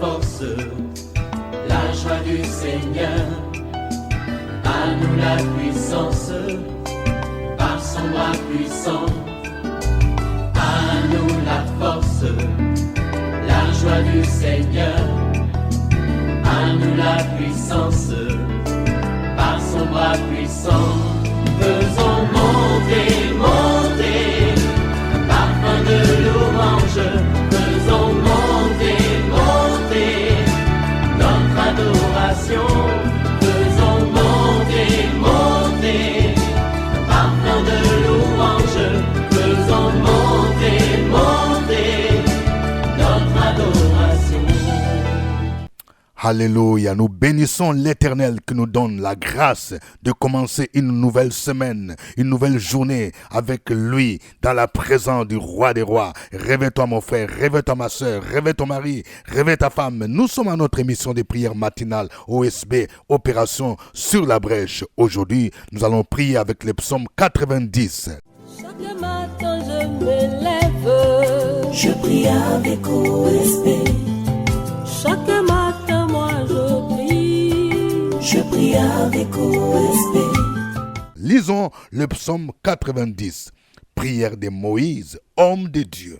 force, la joie du Seigneur. À nous la puissance, par son bras puissant. À nous la force, la joie du Seigneur. À nous la puissance, par son bras puissant. Faisons monter, monter, un parfum de louange. Faisons monter, monter, notre adoration. Faisons monter, monter, un parfum de louange. Faisons monter, monter, notre adoration. Alléluia, nous bénissons l'Éternel qui nous donne la grâce de commencer une nouvelle semaine, une nouvelle journée avec lui dans la présence du roi des rois. Réveille-toi mon frère, réveille-toi ma soeur, réveille ton mari, réveille ta femme. Nous sommes à notre émission de prière matinale OSB, Opération sur la brèche. Aujourd'hui, nous allons prier avec le psaume 90. Chaque matin je me lève, Je prie avec OSB. chaque matin moi je prie. Je prie avec OSB. Lisons le psaume 90, prière de Moïse, homme de Dieu.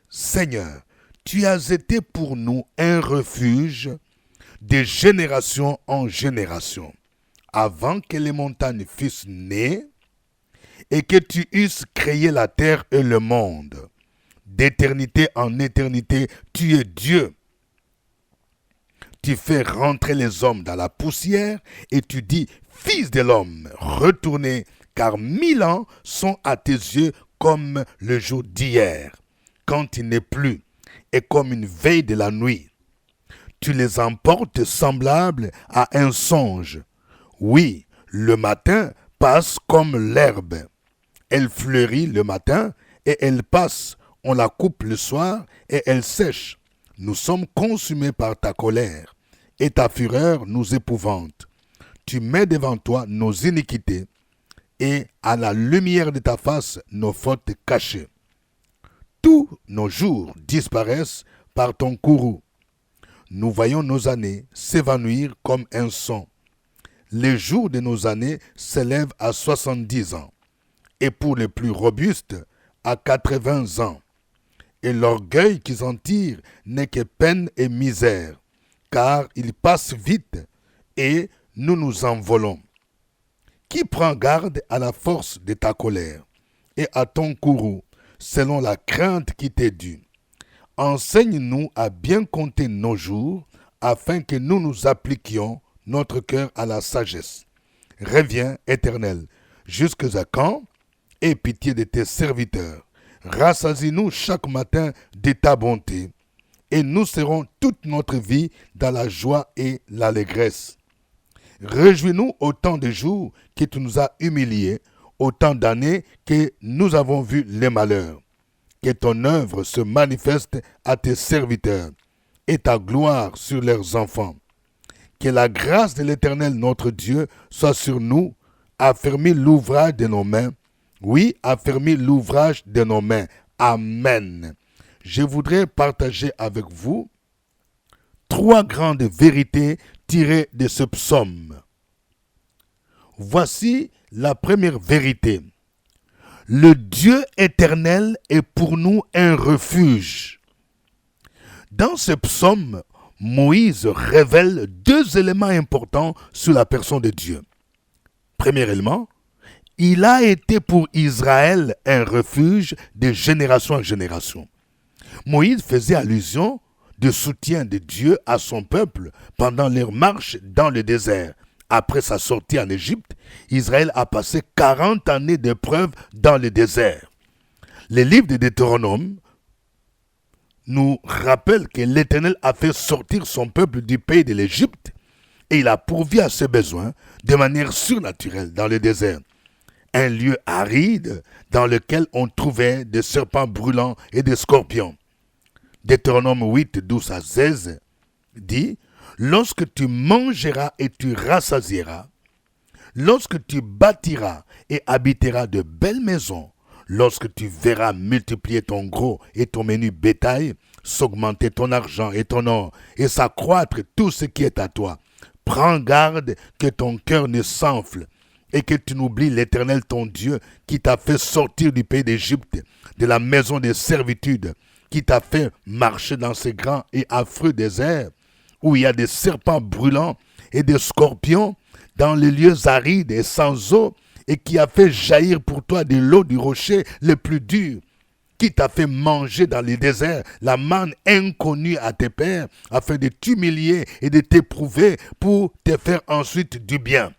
Seigneur, tu as été pour nous un refuge de génération en génération. Avant que les montagnes fussent nées et que tu eusses créé la terre et le monde. D'éternité en éternité, tu es Dieu. Tu fais rentrer les hommes dans la poussière et tu dis, Fils de l'homme, retournez, car 1000 ans sont à tes yeux comme le jour d'hier, quand il n'est plus, et comme une veille de la nuit. Tu les emportes semblables à un songe. Oui, le matin passe comme l'herbe. Elle fleurit le matin et elle passe. On la coupe le soir et elle sèche. Nous sommes consumés par ta colère et ta fureur nous épouvante. Tu mets devant toi nos iniquités et à la lumière de ta face nos fautes cachées. Tous nos jours disparaissent par ton courroux. Nous voyons nos années s'évanouir comme un son. Les jours de nos années s'élèvent à 70 ans, et pour les plus robustes, à 80 ans. Et l'orgueil qu'ils en tirent n'est que peine et misère, car ils passent vite et nous nous envolons. Qui prend garde à la force de ta colère et à ton courroux, selon la crainte qui t'est due. Enseigne-nous à bien compter nos jours, afin que nous nous appliquions notre cœur à la sagesse. Reviens, Éternel, jusqu'à quand? Aie pitié de tes serviteurs. Rassasie-nous chaque matin de ta bonté, et nous serons toute notre vie dans la joie et l'allégresse. Réjouis-nous autant de jours que tu nous as humiliés, autant d'années que nous avons vu les malheurs. Que ton œuvre se manifeste à tes serviteurs, et ta gloire sur leurs enfants. Que la grâce de l'Éternel notre Dieu soit sur nous, affermis l'ouvrage de nos mains. Oui, affermis l'ouvrage de nos mains. Amen. Je voudrais partager avec vous 3 grandes vérités tirées de ce psaume. Voici la première vérité. Le Dieu éternel est pour nous un refuge. Dans ce psaume, Moïse révèle 2 éléments importants sur la personne de Dieu. Premier élément, il a été pour Israël un refuge de génération en génération. Moïse faisait allusion de soutien de Dieu à son peuple pendant leur marche dans le désert. Après sa sortie en Égypte, Israël a passé 40 années d'épreuves dans le désert. Le livre de Deutéronome nous rappelle que l'Éternel a fait sortir son peuple du pays de l'Égypte et il a pourvu à ses besoins de manière surnaturelle dans le désert. Un lieu aride dans lequel on trouvait des serpents brûlants et des scorpions. Deutéronome 8, 12 à 16 dit « Lorsque tu mangeras et tu rassasieras, lorsque tu bâtiras et habiteras de belles maisons, lorsque tu verras multiplier ton gros et ton menu bétail, s'augmenter ton argent et ton or et s'accroître tout ce qui est à toi. Prends garde que ton cœur ne s'enfle et que tu n'oublies l'Éternel ton Dieu qui t'a fait sortir du pays d'Égypte, de la maison de servitude, qui t'a fait marcher dans ces grands et affreux déserts où il y a des serpents brûlants et des scorpions, dans les lieux arides et sans eau, et qui a fait jaillir pour toi de l'eau du rocher le plus dur, qui t'a fait manger dans les déserts la manne inconnue à tes pères, afin de t'humilier et de t'éprouver pour te faire ensuite du bien.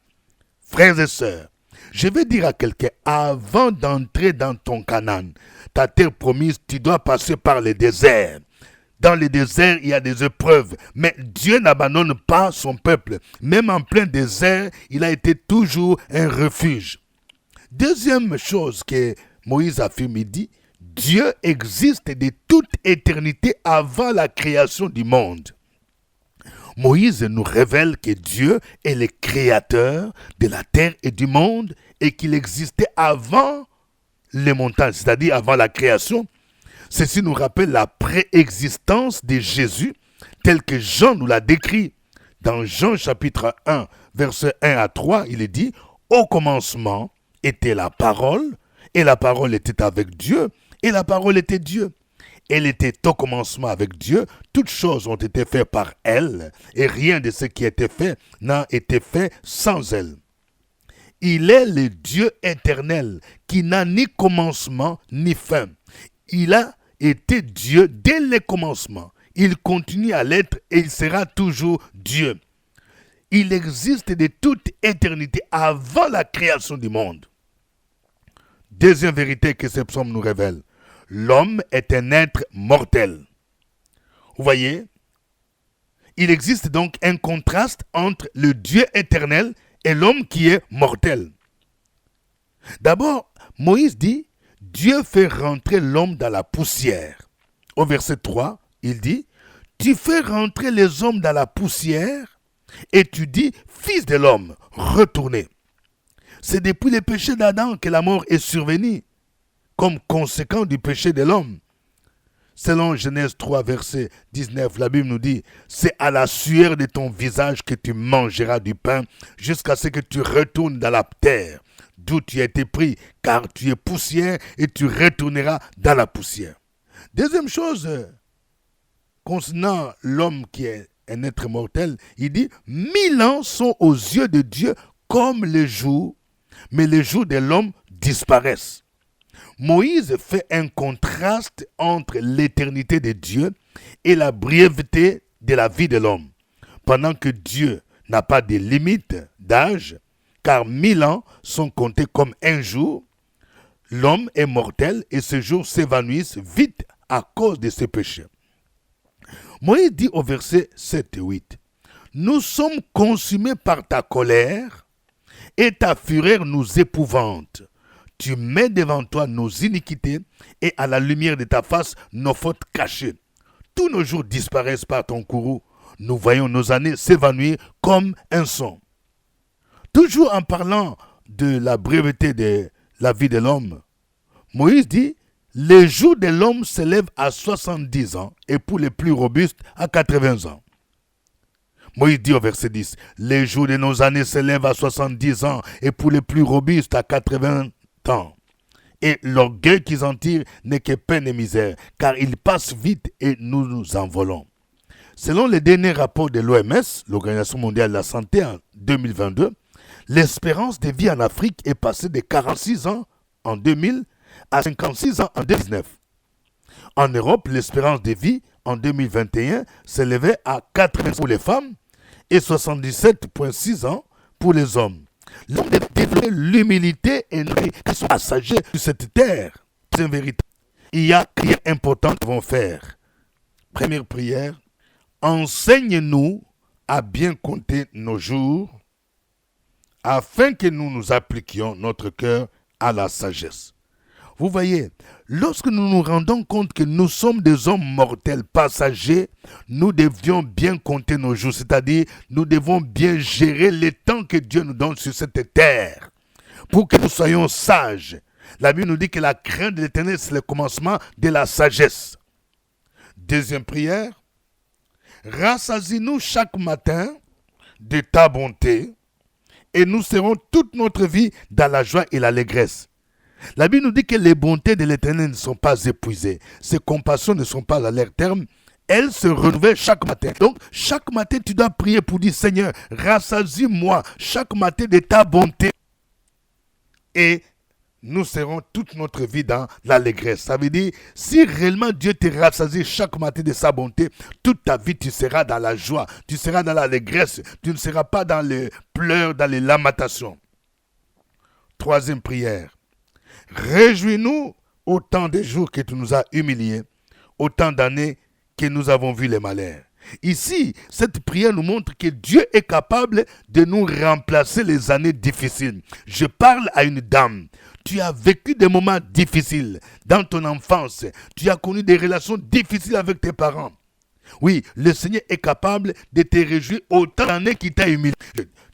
Frères et sœurs, je vais dire à quelqu'un, avant d'entrer dans ton Canaan, ta terre promise, tu dois passer par les déserts. Dans les déserts, il y a des épreuves, mais Dieu n'abandonne pas son peuple. Même en plein désert, il a été toujours un refuge. Deuxième chose que Moïse affirme, il dit, Dieu existe de toute éternité avant la création du monde. Moïse nous révèle que Dieu est le créateur de la terre et du monde et qu'il existait avant les montagnes, c'est-à-dire avant la création. Ceci nous rappelle la préexistence de Jésus tel que Jean nous l'a décrit. Dans Jean chapitre 1, versets 1 à 3, il est dit « Au commencement était la parole, et la parole était avec Dieu, et la parole était Dieu. Elle était au commencement avec Dieu, toutes choses ont été faites par elle, et rien de ce qui a été fait n'a été fait sans elle. Il est le Dieu éternel qui n'a ni commencement ni fin. Il a été Dieu dès le commencement. Il continue à l'être et il sera toujours Dieu. Il existe de toute éternité avant la création du monde. Deuxième vérité que ce psaume nous révèle. L'homme est un être mortel. Vous voyez, il existe donc un contraste entre le Dieu éternel et l'homme qui est mortel. D'abord, Moïse dit, Dieu fait rentrer l'homme dans la poussière. Au verset 3, il dit, tu fais rentrer les hommes dans la poussière et tu dis, fils de l'homme, retournez. C'est depuis le péché d'Adam que la mort est survenue, comme conséquent du péché de l'homme. Selon Genèse 3, verset 19, la Bible nous dit, c'est à la sueur de ton visage que tu mangeras du pain, jusqu'à ce que tu retournes dans la terre, d'où tu as été pris, car tu es poussière et tu retourneras dans la poussière. Deuxième chose, concernant l'homme qui est un être mortel, il dit, 1000 ans sont aux yeux de Dieu comme les jours, mais les jours de l'homme disparaissent. Moïse fait un contraste entre l'éternité de Dieu et la brièveté de la vie de l'homme. Pendant que Dieu n'a pas de limite d'âge, car 1000 ans sont comptés comme un jour, l'homme est mortel et ces jours s'évanouissent vite à cause de ses péchés. Moïse dit au verset 7 et 8, « Nous sommes consumés par ta colère et ta fureur nous épouvante. Tu mets devant toi nos iniquités et à la lumière de ta face nos fautes cachées. Tous nos jours disparaissent par ton courroux. Nous voyons nos années s'évanouir comme un son. » Toujours en parlant de la brièveté de la vie de l'homme, Moïse dit, les jours de l'homme s'élèvent à 70 ans et pour les plus robustes à 80 ans. Moïse dit au verset 10, les jours de nos années s'élèvent à 70 ans et pour les plus robustes à 80 ans. Et l'orgueil qu'ils en tirent n'est que peine et misère, car ils passent vite et nous nous envolons. Selon les derniers rapports de l'OMS, l'Organisation mondiale de la santé en 2022, l'espérance de vie en Afrique est passée de 46 ans en 2000 à 56 ans en 2019. En Europe, l'espérance de vie en 2021 s'élevait à 80 pour les femmes et 77,6 ans pour les hommes. L'homme doit développer l'humilité et qu'ils sont passagers sur cette terre. C'est une vérité. Il y a une prière importante qu'ils vont faire. Première prière, enseigne-nous à bien compter nos jours afin que nous nous appliquions notre cœur à la sagesse. Vous voyez, lorsque nous nous rendons compte que nous sommes des hommes mortels passagers, nous devions bien compter nos jours, c'est-à-dire nous devons bien gérer les temps que Dieu nous donne sur cette terre pour que nous soyons sages. La Bible nous dit que la crainte de l'Éternel, c'est le commencement de la sagesse. Deuxième prière. Rassasie-nous chaque matin de ta bonté et nous serons toute notre vie dans la joie et l'allégresse. La Bible nous dit que les bontés de l'Éternel ne sont pas épuisées. Ses compassions ne sont pas à leur terme. Elles se renouvellent chaque matin. Donc, chaque matin, tu dois prier pour dire, Seigneur, rassasie-moi chaque matin de ta bonté. Et nous serons toute notre vie dans l'allégresse. Ça veut dire, si réellement Dieu te rassasie chaque matin de sa bonté, toute ta vie, tu seras dans la joie, tu seras dans l'allégresse, tu ne seras pas dans les pleurs, dans les lamentations. Troisième prière. Réjouis-nous autant des jours que tu nous as humiliés, autant d'années que nous avons vu les malheurs. Ici, cette prière nous montre que Dieu est capable de nous remplacer les années difficiles. Je parle à une dame. Tu as vécu des moments difficiles dans ton enfance. Tu as connu des relations difficiles avec tes parents. Oui, le Seigneur est capable de te réjouir autant d'années qu'il t'a humilié.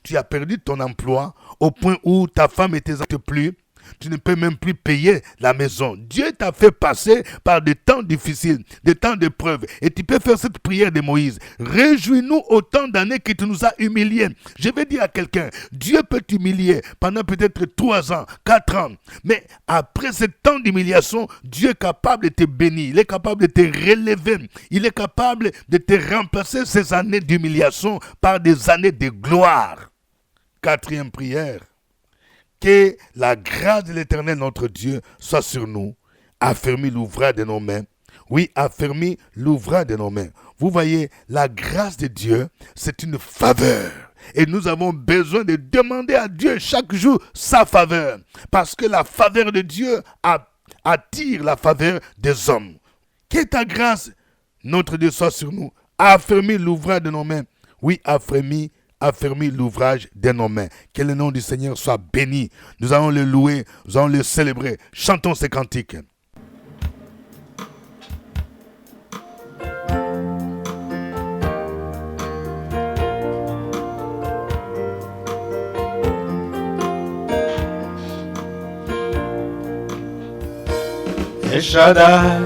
Tu as perdu ton emploi au point où ta femme ne t'exacte plus. Tu ne peux même plus payer la maison. Dieu t'a fait passer par des temps difficiles, des temps d'épreuves. Et tu peux faire cette prière de Moïse. Réjouis-nous autant d'années que tu nous as humiliés. Je vais dire à quelqu'un, Dieu peut t'humilier pendant peut-être 3 ans, 4 ans. Mais après ce temps d'humiliation, Dieu est capable de te bénir. Il est capable de te relever. Il est capable de te remplacer ces années d'humiliation par des années de gloire. Quatrième prière. Que la grâce de l'Éternel, notre Dieu, soit sur nous. Affermis l'ouvrage de nos mains. Oui, affermis l'ouvrage de nos mains. Vous voyez, la grâce de Dieu, c'est une faveur. Et nous avons besoin de demander à Dieu chaque jour sa faveur. Parce que la faveur de Dieu attire la faveur des hommes. Que ta grâce, notre Dieu, soit sur nous. Affermis l'ouvrage de nos mains. Oui, affermis l'ouvrage de nos mains. Que le nom du Seigneur soit béni. Nous allons le louer, nous allons le célébrer. Chantons ces cantiques. El Shaddai,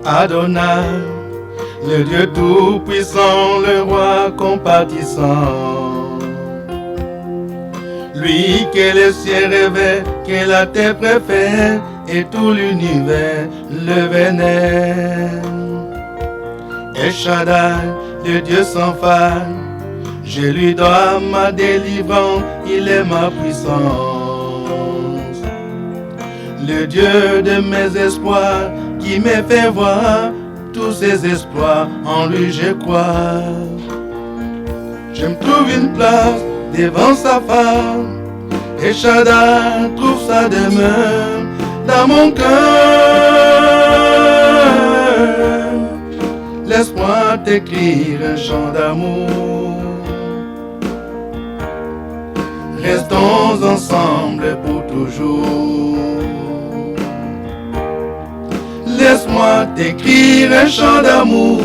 Adonai, le Dieu tout-puissant, le roi compatissant. Lui que le ciel rêvait, que la terre préfère, et tout l'univers le vénère. El Shaddai, le Dieu sans faille, je lui dois ma délivrance, il est ma puissance. Le Dieu de mes espoirs, qui me fait voir tous ses exploits, en lui je crois. Je me trouve une place devant sa femme, et Shaddai trouve sa demeure dans mon cœur. Laisse-moi t'écrire un chant d'amour. Restons ensemble pour toujours. Laisse-moi t'écrire un chant d'amour.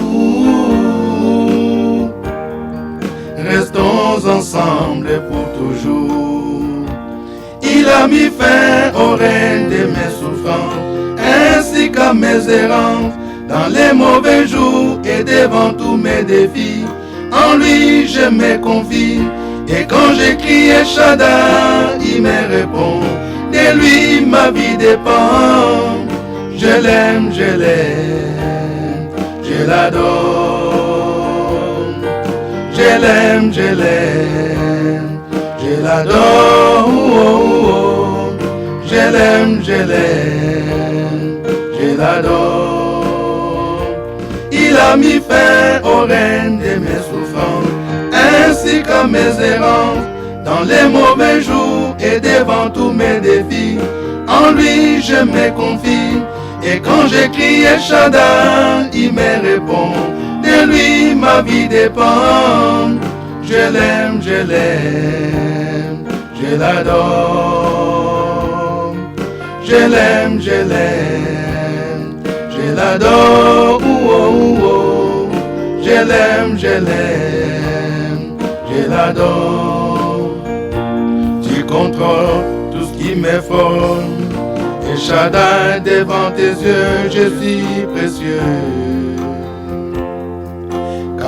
Restons ensemble pour toujours. Il a mis fin au règne de mes souffrances, ainsi qu'à mes errances, dans les mauvais jours et devant tous mes défis. En lui je me confie, et quand j'écris El Shaddai, il me répond. De lui ma vie dépend. Je l'aime, je l'aime, je l'adore. Je l'aime, je l'aime, je l'adore. Je l'aime, je l'aime, je l'adore. Il a mis fin au règne de mes souffrances, ainsi qu'à mes errances, dans les mauvais jours et devant tous mes défis. En lui je me confie, et quand j'écris El Shaddai, il me répond. De lui ma vie dépend. Je l'aime, je l'aime, je l'adore. Je l'aime, je l'aime, je l'adore. Je l'aime, je l'aime, je l'adore. Tu contrôles tout ce qui m'effraie. El Shaddai, devant tes yeux, je suis précieux.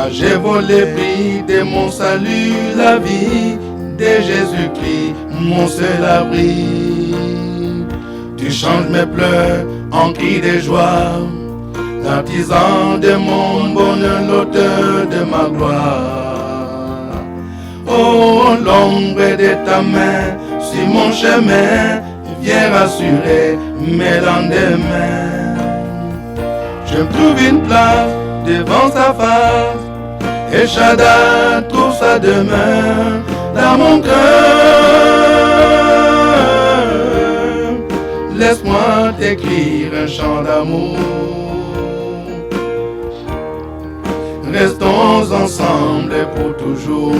Car j'ai volé, prix de mon salut, la vie de Jésus-Christ, mon seul abri. Tu changes mes pleurs en cris de joie, l'artisan de mon bonheur, l'auteur de ma gloire. Oh, l'ombre de ta main sur mon chemin, viens rassurer mes lendemains. Je trouve une place devant sa face, et Shaddai trouve sa demeure dans mon cœur. Laisse-moi t'écrire un chant d'amour. Restons ensemble pour toujours.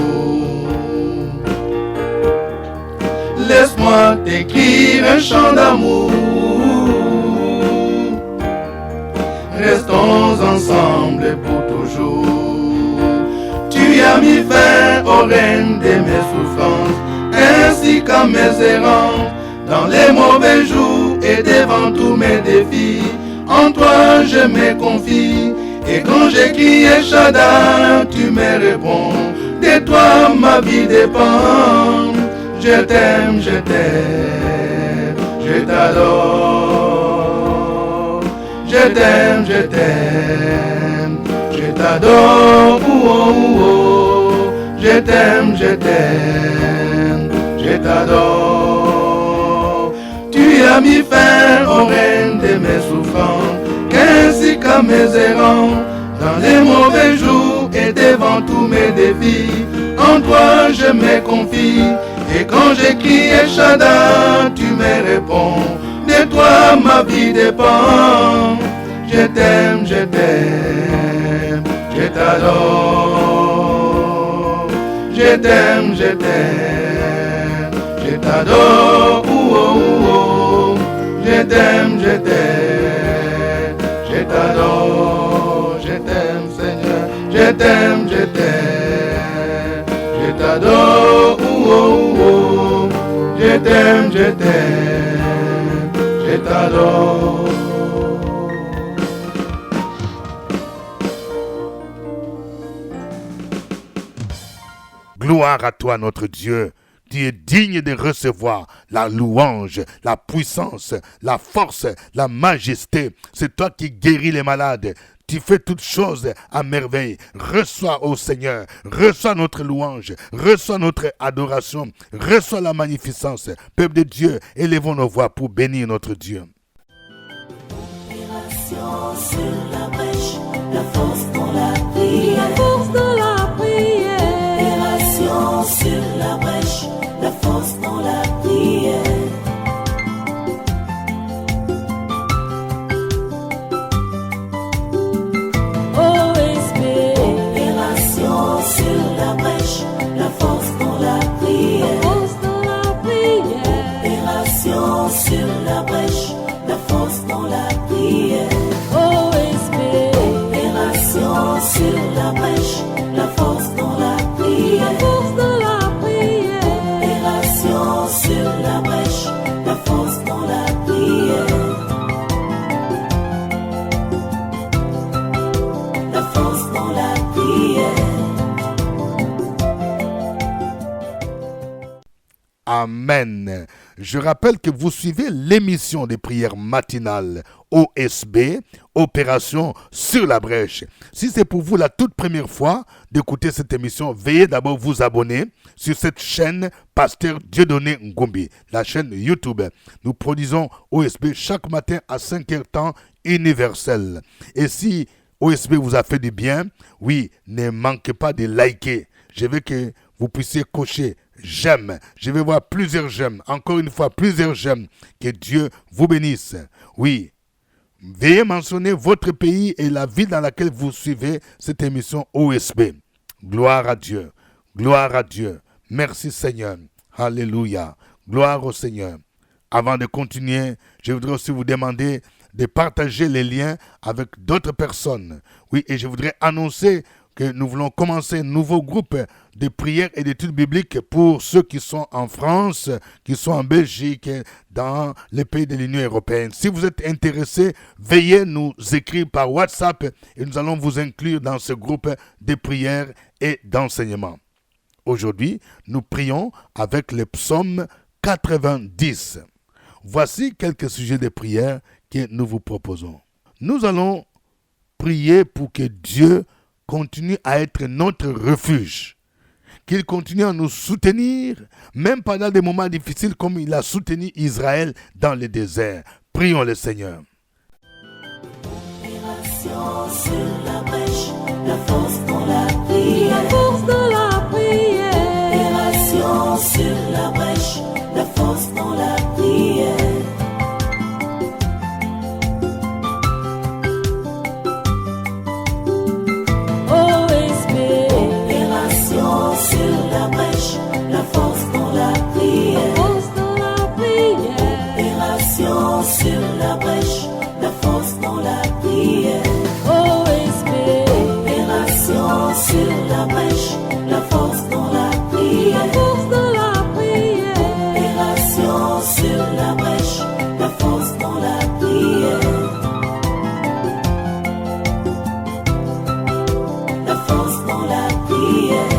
Laisse-moi t'écrire un chant d'amour. Restons ensemble pour toujours. Tu as mis fin au règne de mes souffrances, ainsi qu'à mes errances, dans les mauvais jours et devant tous mes défis. En toi je me confie, et quand j'écris Shaddai, tu me réponds. De toi ma vie dépend. Je t'aime, je t'aime, je t'adore. Je t'aime, je t'aime, je t'adore. Oh, oh, oh. Je t'aime, je t'aime, je t'adore. Tu as mis fin au règne de mes souffrances, ainsi qu'à mes errances, dans les mauvais jours et devant tous mes défis. En toi je me confie, et quand j'écris Shaddai, tu me réponds. De toi ma vie dépend. Je t'aime, je t'aime, je t'adore. Je t'aime, je t'aime, je t'adore. Oh, oh, oh. Je t'aime, je t'aime, je t'adore. Je t'aime Seigneur, je t'aime, je t'aime, je t'adore. Oh, oh, oh. Je t'aime, je t'aime, je t'adore. Gloire à toi, notre Dieu. Tu es digne de recevoir la louange, la puissance, la force, la majesté. C'est toi qui guéris les malades. Tu fais toutes choses à merveille. Reçois, ô Seigneur, reçois notre louange, reçois notre adoration, reçois la magnificence. Peuple de Dieu, élevons nos voix pour bénir notre Dieu. Opération sur la brèche, la force dans la prière. La force dans la prière. Opération sur la brèche, la force dans la prière. Opération sur la brèche, la force dans la prière. Opération sur la brèche, la force dans la prière. Opération sur la brèche, la force dans la prière. Opération sur la brèche, la force dans la prière. La force dans la prière. Amen. Je rappelle que vous suivez l'émission des prières matinales OSB, Opération sur la brèche. Si c'est pour vous la toute première fois d'écouter cette émission, veuillez d'abord vous abonner sur cette chaîne Pasteur Dieudonné Ngombi, la chaîne YouTube. Nous produisons OSB chaque matin à 5h temps universel. Et si OSB vous a fait du bien, oui, ne manquez pas de liker. Je veux que vous puissiez cocher j'aime. Je vais voir plusieurs j'aime. Encore une fois, plusieurs j'aime. Que Dieu vous bénisse. Oui. Veuillez mentionner votre pays et la ville dans laquelle vous suivez cette émission OSB. Gloire à Dieu. Gloire à Dieu. Merci Seigneur. Alléluia. Gloire au Seigneur. Avant de continuer, je voudrais aussi vous demander de partager les liens avec d'autres personnes. Oui, et je voudrais annoncer que nous voulons commencer un nouveau groupe de prières et d'études bibliques pour ceux qui sont en France, qui sont en Belgique, dans les pays de l'Union européenne. Si vous êtes intéressés, veuillez nous écrire par WhatsApp et nous allons vous inclure dans ce groupe de prières et d'enseignement. Aujourd'hui, nous prions avec le psaume 90. Voici quelques sujets de prière que nous vous proposons. Nous allons prier pour que Dieu continue à être notre refuge, qu'il continue à nous soutenir, même pendant des moments difficiles comme il a soutenu Israël dans le désert. Prions le Seigneur. Opération sur la brèche, la force dans la prière. La force de la prière. Opération sur la brèche, la force dans la prière. Opération sur la brèche, la force dans la prière. Force de la prière. Opération sur la brèche, la force dans la prière. Opération sur la brèche, la force dans la prière. Force de la prière. Opération sur la brèche, la force dans la prière. La force dans la prière.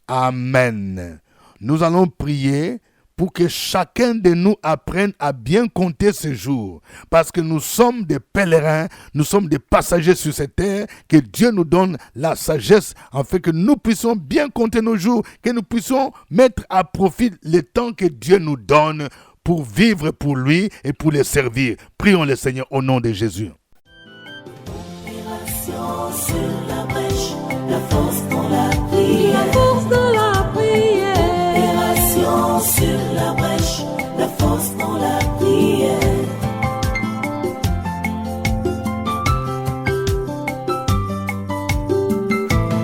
Amen. Nous allons prier pour que chacun de nous apprenne à bien compter ces jours. Parce que nous sommes des pèlerins, nous sommes des passagers sur cette terre, que Dieu nous donne la sagesse afin que nous puissions bien compter nos jours, que nous puissions mettre à profit le temps que Dieu nous donne pour vivre pour lui et pour le servir. Prions le Seigneur au nom de Jésus. Opération sur la brèche, la force dans la prière. Force de la prière. Opération sur la brèche, la force dans la prière.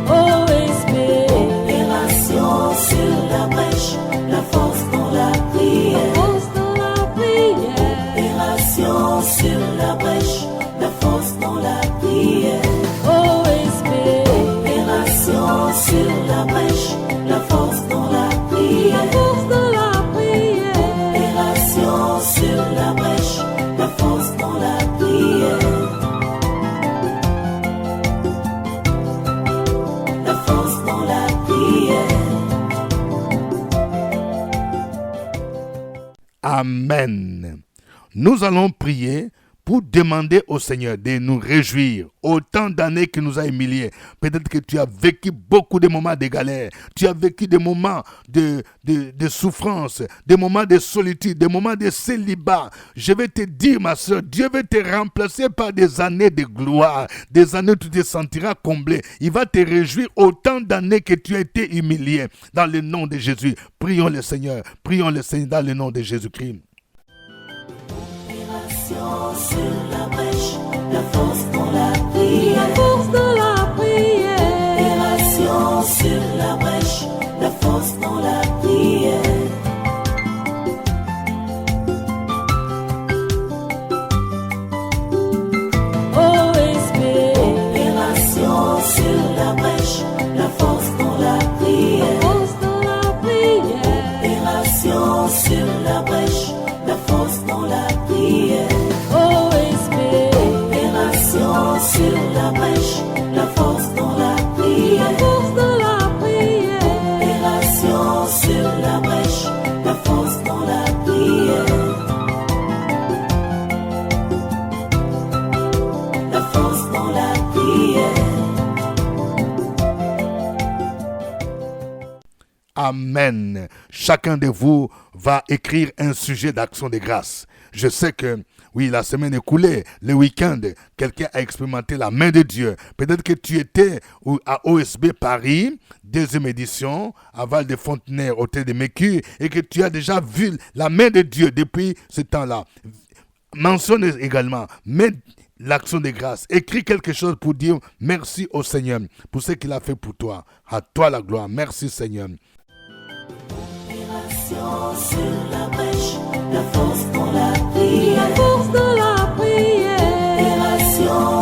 Opération sur la brèche, la force dans la prière. Force de la prière. Opération sur la brèche, la force dans la prière. Opération sur la brèche, la force dans la prière. Force de la prière. Opération sur la brèche, la force dans la prière. La force dans la prière. Amen. Nous allons prier pour demander au Seigneur de nous réjouir autant d'années qu'il nous a humiliés. Peut-être que tu as vécu beaucoup de moments de galère, tu as vécu des moments de souffrance, des moments de solitude, des moments de célibat. Je vais te dire, ma soeur, Dieu va te remplacer par des années de gloire, des années où tu te sentiras comblé. Il va te réjouir autant d'années que tu as été humilié. Dans le nom de Jésus, prions le Seigneur dans le nom de Jésus-Christ. Opération sur la brèche, la force dans la prière. Force de la prière. Opération sur la brèche, la force dans la prière. Opération sur la brèche, la force dans la prière. Force de la prière. Opération sur la brèche, la force dans la prière. Opération sur la brèche, la force dans la prière. Force de la prière. Opération sur la brèche, la force dans la prière. La force dans la prière. Amen. Chacun de vous va écrire un sujet d'action de grâce. Je sais que, oui, la semaine écoulée, le week-end, quelqu'un a expérimenté la main de Dieu. Peut-être que tu étais à OSB Paris, deuxième édition, à Val-de-Fontenay, hôtel de Mécu, et que tu as déjà vu la main de Dieu depuis ce temps-là. Mentionne également, mets l'action de grâce. Écris quelque chose pour dire merci au Seigneur pour ce qu'il a fait pour toi. À toi la gloire. Merci Seigneur. Opération sur la brèche, la force dans la prière. Force de la prière. Opération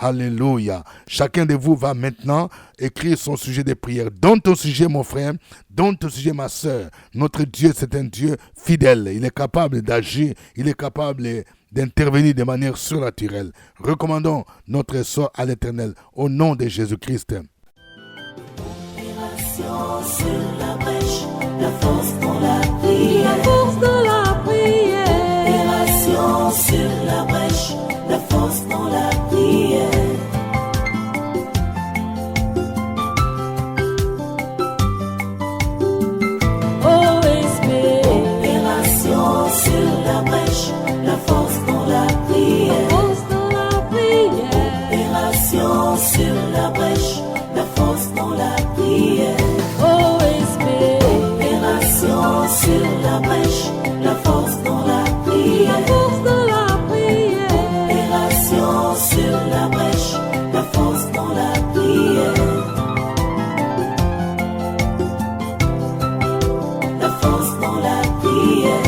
Alléluia. Chacun de vous va maintenant écrire son sujet de prière. Dans ton sujet, mon frère, dans ton sujet, ma soeur, notre Dieu, c'est un Dieu fidèle. Il est capable d'agir, il est capable d'intervenir de manière surnaturelle. Recommandons notre sort à l'Éternel au nom de Jésus-Christ. Opération sur la brèche, la force dans la prière. La force dans la prière. Opération sur la brèche, la force dans la prière. OSB. Opération sur la brèche, la force dans la prière. Force dans la prière. Opération sur la brèche, la force dans la prière. OSB. Opération sur la brèche, la force dans la prière. La force dans la prière. Opération sur la brèche, la force dans la prière. La force dans la prière.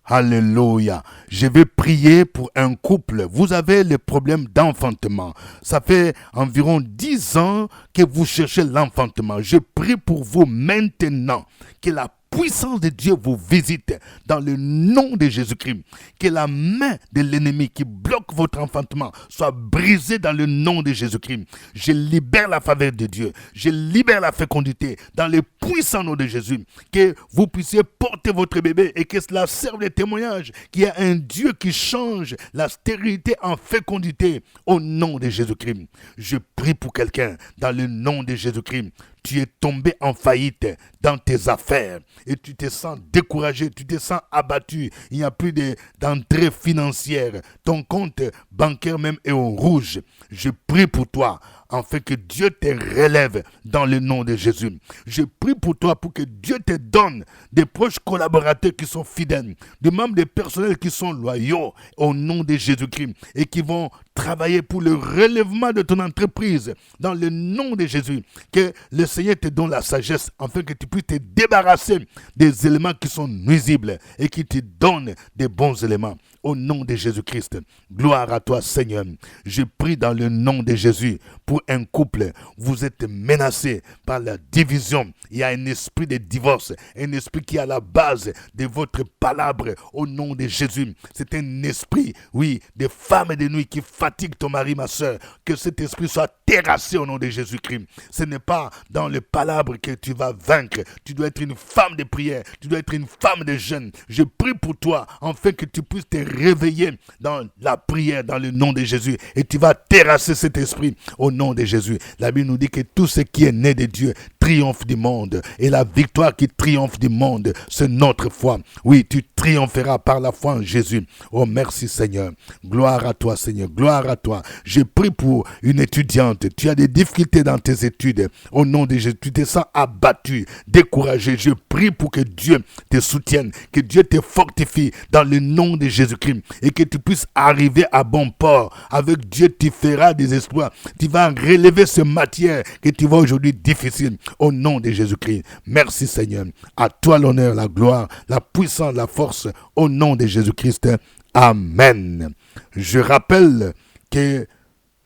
Alléluia. Je vais prier pour un couple. Vous avez le problème d'enfantement. Ça fait environ 10 ans que vous cherchez l'enfantement. Je prie pour vous maintenant que la puissance de Dieu vous visite dans le nom de Jésus-Christ. Que la main de l'ennemi qui bloque votre enfantement soit brisée dans le nom de Jésus-Christ. Je libère la faveur de Dieu. Je libère la fécondité dans le puissant nom de Jésus. Que vous puissiez porter votre bébé et que cela serve de témoignage qu'il y a un Dieu qui change la stérilité en fécondité au nom de Jésus-Christ. Je prie pour quelqu'un dans le nom de Jésus-Christ. Tu es tombé en faillite dans tes affaires et tu te sens découragé, tu te sens abattu. Il n'y a plus d'entrée financière. Ton compte bancaire même est au rouge. Je prie pour toi afin que Dieu te relève dans le nom de Jésus. Je prie pour toi pour que Dieu te donne des proches collaborateurs qui sont fidèles, des membres du personnel qui sont loyaux au nom de Jésus-Christ et qui vont travailler pour le relèvement de ton entreprise dans le nom de Jésus. Que le Seigneur te donne la sagesse afin que tu puisses te débarrasser des éléments qui sont nuisibles et qui te donne des bons éléments. Au nom de Jésus-Christ, gloire à toi Seigneur. Je prie dans le nom de Jésus pour un couple. Vous êtes menacé par la division. Il y a un esprit de divorce, un esprit qui est à la base de votre palabre au nom de Jésus. C'est un esprit, oui, de femme et de nuit qui fatigue ton mari, ma soeur. Que cet esprit soit terrassé au nom de Jésus-Christ. Ce n'est pas dans le palabre que tu vas vaincre. Tu dois être une femme de prière. Tu dois être une femme de jeûne. Je prie pour toi afin que tu puisses te réveiller dans la prière dans le nom de Jésus et tu vas terrasser cet esprit au nom de Jésus. La Bible nous dit que tout ce qui est né de Dieu triomphe du monde et la victoire qui triomphe du monde, c'est notre foi. Oui, tu triompheras par la foi en Jésus. Oh merci Seigneur. Gloire à toi Seigneur. Gloire à toi. Je prie pour une étudiante. Tu as des difficultés dans tes études. Au nom de Jésus, tu te sens abattu, découragé. Je prie pour que Dieu te soutienne, que Dieu te fortifie dans le nom de Jésus-Christ et que tu puisses arriver à bon port. Avec Dieu, tu feras des exploits. Tu vas relever ce matière que tu vois aujourd'hui difficile. Au nom de Jésus-Christ. Merci Seigneur. À toi l'honneur, la gloire, la puissance, la force. Au nom de Jésus-Christ. Amen. Je rappelle que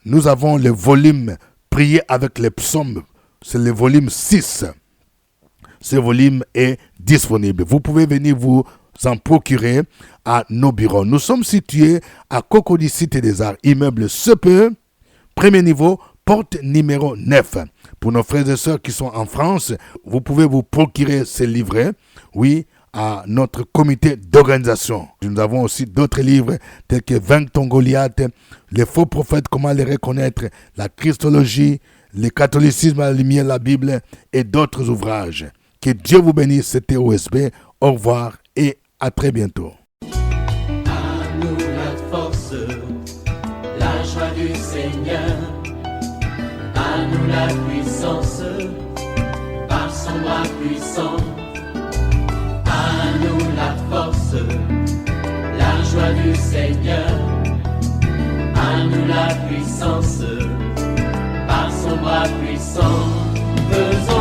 nous avons le volume Prier avec les psaumes. C'est le volume 6. Ce volume est disponible. Vous pouvez venir vous en procurer à nos bureaux. Nous sommes situés à Cocody Cité des Arts, immeuble CPE, premier niveau, porte numéro 9. Pour nos frères et sœurs qui sont en France, vous pouvez vous procurer ces livrets, oui, à notre comité d'organisation. Nous avons aussi d'autres livres tels que Vaincre ton Goliath, les faux prophètes, comment les reconnaître, la Christologie, le catholicisme à la lumière de la Bible et d'autres ouvrages. Que Dieu vous bénisse, c'était OSB. Au revoir et à très bientôt. À nous la force, la joie du Seigneur. À nous la puissance, par son bras puissant. À nous la force, la joie du Seigneur. À nous la puissance, par son bras puissant. Faisons